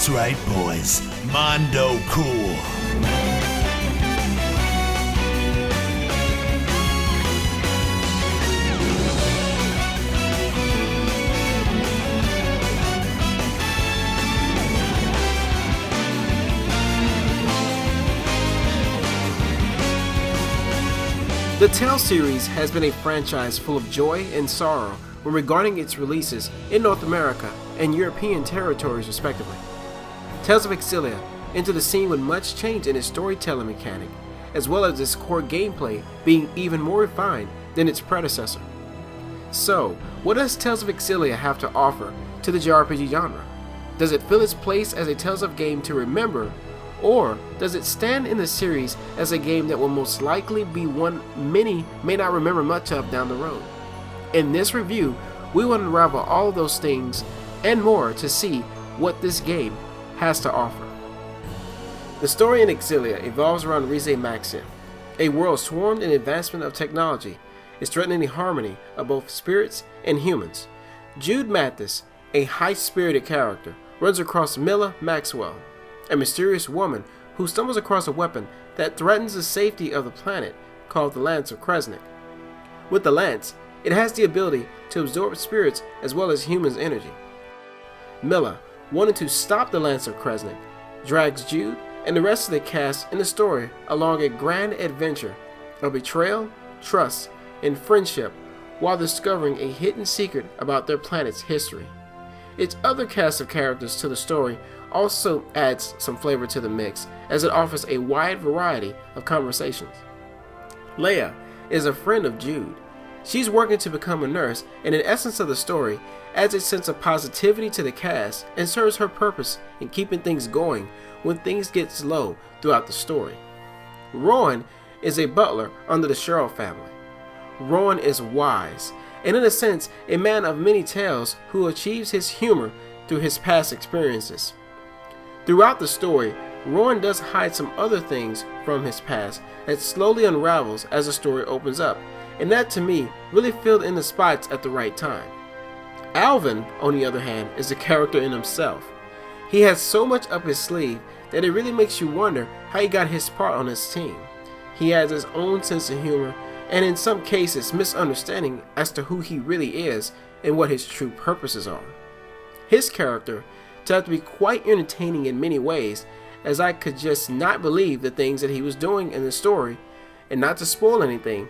That's right, boys. Mondo cool. The Tales series has been a franchise full of joy and sorrow when regarding its releases in North America and European territories respectively. Tales of Xillia entered the scene with much change in its storytelling mechanic, as well as its core gameplay being even more refined than its predecessor. So, what does Tales of Xillia have to offer to the JRPG genre? Does it fill its place as a Tales of game to remember, or does it stand in the series as a game that will most likely be one many may not remember much of down the road? In this review, we will unravel all of those things and more to see what this game has to offer. The story in Xillia evolves around Rize Maxim, a world swarmed in advancement of technology, is threatening the harmony of both spirits and humans. Jude Mathis, a high-spirited character, runs across Milla Maxwell, a mysterious woman who stumbles across a weapon that threatens the safety of the planet called the Lance of Kresnik. With the Lance, it has the ability to absorb spirits as well as humans' energy. Milla, wanting to stop the Lance of Kresnik, drags Jude and the rest of the cast in the story along a grand adventure of betrayal, trust, and friendship while discovering a hidden secret about their planet's history. Its other cast of characters to the story also adds some flavor to the mix, as it offers a wide variety of conversations. Leia is a friend of Jude. She's working to become a nurse, and in essence of the story, adds a sense of positivity to the cast and serves her purpose in keeping things going when things get slow throughout the story. Rowan is a butler under the Cheryl family. Rowan is wise, and in a sense, a man of many tales who achieves his humor through his past experiences. Throughout the story, Rowan does hide some other things from his past that slowly unravels as the story opens up, and that to me really filled in the spots at the right time. Alvin, on the other hand, is a character in himself. He has so much up his sleeve that it really makes you wonder how he got his part on this team. He has his own sense of humor, and in some cases misunderstanding as to who he really is and what his true purposes are. His character turned out to be quite entertaining in many ways, as I could just not believe the things that he was doing in the story, and not to spoil anything,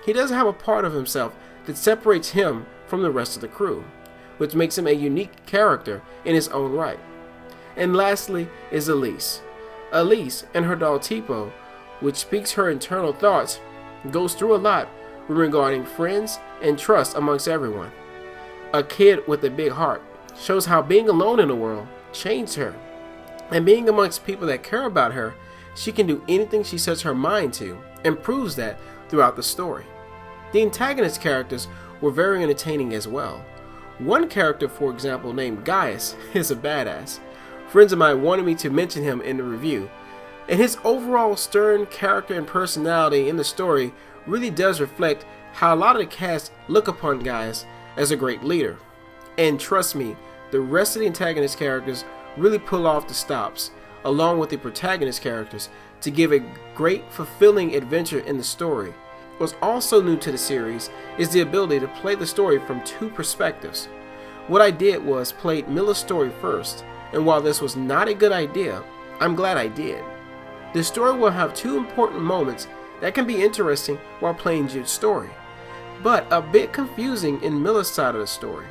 he does have a part of himself that separates him from the rest of the crew, which makes him a unique character in his own right. And lastly is Elise. Elise and her doll Tipo, which speaks her internal thoughts, goes through a lot regarding friends and trust amongst everyone. A kid with a big heart shows how being alone in the world changed her, and being amongst people that care about her, she can do anything she sets her mind to, and proves that throughout the story. The antagonist characters were very entertaining as well. One character, for example, named Gaius, is a badass. Friends of mine wanted me to mention him in the review, and his overall stern character and personality in the story really does reflect how a lot of the cast look upon Gaius as a great leader. And trust me, the rest of the antagonist characters really pull off the stops, along with the protagonist characters, to give a great, fulfilling adventure in the story. What's also new to the series is the ability to play the story from two perspectives. What I did was played Milla's story first, and while this was not a good idea, I'm glad I did. The story will have two important moments that can be interesting while playing Jude's story, but a bit confusing in Milla's side of the story.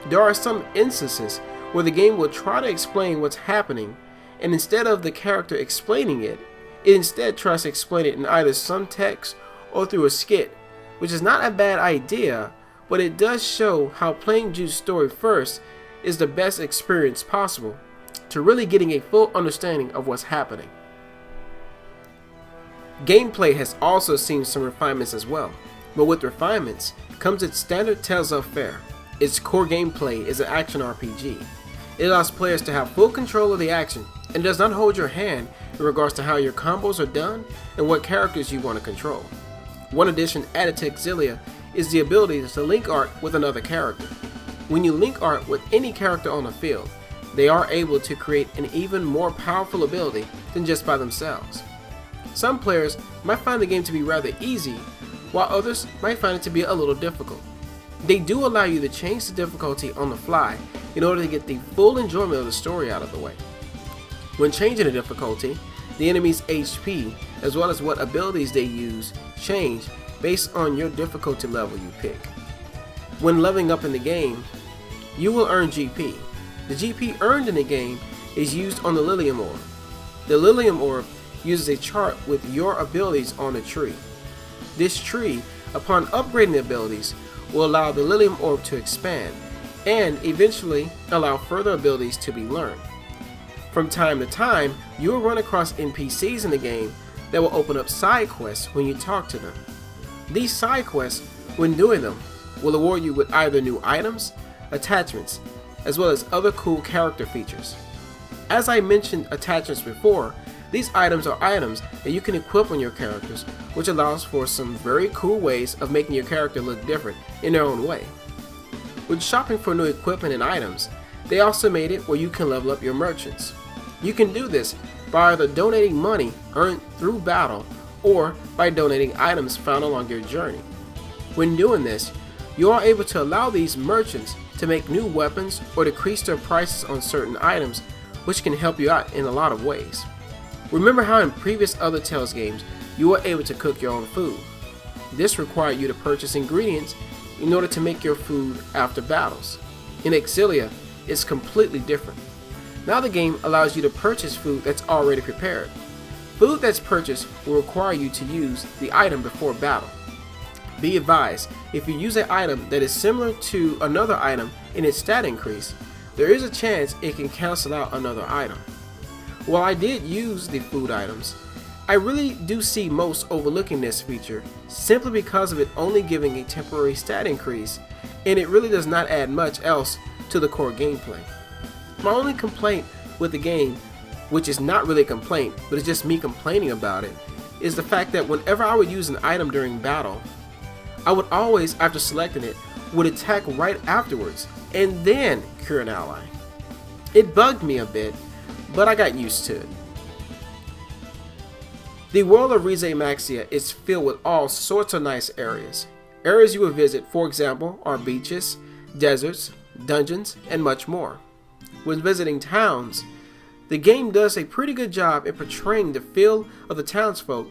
There are some instances where the game will try to explain what's happening, and instead of the character explaining it, it instead tries to explain it in either some text or through a skit, which is not a bad idea, but it does show how playing Jude's story first is the best experience possible to really getting a full understanding of what's happening. Gameplay has also seen some refinements as well, but with refinements comes its standard Tales of fare. Its core gameplay is an action RPG. It allows players to have full control of the action and does not hold your hand in regards to how your combos are done and what characters you want to control. One addition added to Xillia is the ability to link art with another character. When you link art with any character on the field, they are able to create an even more powerful ability than just by themselves. Some players might find the game to be rather easy, while others might find it to be a little difficult. They do allow you to change the difficulty on the fly in order to get the full enjoyment of the story out of the way. When changing the difficulty, the enemy's HP, as well as what abilities they use, change based on your difficulty level you pick. When leveling up in the game, you will earn GP. The GP earned in the game is used on the Lilium Orb. The Lilium Orb uses a chart with your abilities on the tree. This tree, upon upgrading the abilities, will allow the Lilium Orb to expand and eventually allow further abilities to be learned. From time to time, you will run across NPCs in the game that will open up side quests when you talk to them. These side quests, when doing them, will award you with either new items, attachments, as well as other cool character features. As I mentioned attachments before, these items are items that you can equip on your characters, which allows for some very cool ways of making your character look different in their own way. When shopping for new equipment and items, they also made it where you can level up your merchants. You can do this by either donating money earned through battle or by donating items found along your journey. When doing this, you are able to allow these merchants to make new weapons or decrease their prices on certain items, which can help you out in a lot of ways. Remember how in previous other Tales games you were able to cook your own food. This required you to purchase ingredients in order to make your food after battles. In Xillia, it's completely different. Now the game allows you to purchase food that's already prepared. Food that's purchased will require you to use the item before battle. Be advised, if you use an item that is similar to another item in its stat increase, there is a chance it can cancel out another item. While I did use the food items, I really do see most overlooking this feature simply because of it only giving a temporary stat increase, and it really does not add much else to the core gameplay. My only complaint with the game, which is not really a complaint, but it's just me complaining about it, is the fact that whenever I would use an item during battle, I would always, after selecting it, would attack right afterwards and then cure an ally. It bugged me a bit, but I got used to it. The world of Rize Maxia is filled with all sorts of nice areas. Areas you will visit, for example, are beaches, deserts, dungeons, and much more. When visiting towns, the game does a pretty good job in portraying the feel of the townsfolk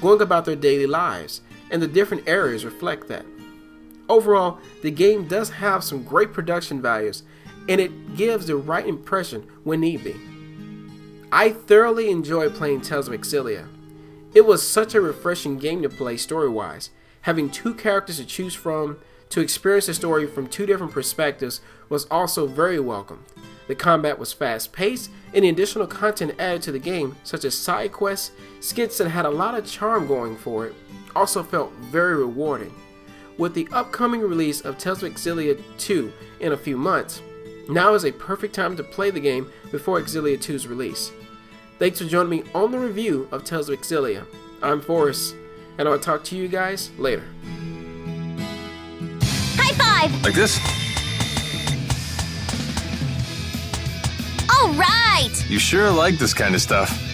going about their daily lives, and the different areas reflect that. Overall, the game does have some great production values, and it gives the right impression when need be. I thoroughly enjoyed playing Tales of Xillia. It was such a refreshing game to play story-wise. Having two characters to choose from to experience the story from two different perspectives was also very welcome. The combat was fast-paced, and the additional content added to the game, such as side quests, skits that had a lot of charm going for it, also felt very rewarding. With the upcoming release of Tales of Xillia 2 in a few months, now is a perfect time to play the game before Xillia 2's release. Thanks for joining me on the review of Tales of Xillia. I'm Forrest, and I'll talk to you guys later. High five! Like this? All right! You sure like this kind of stuff.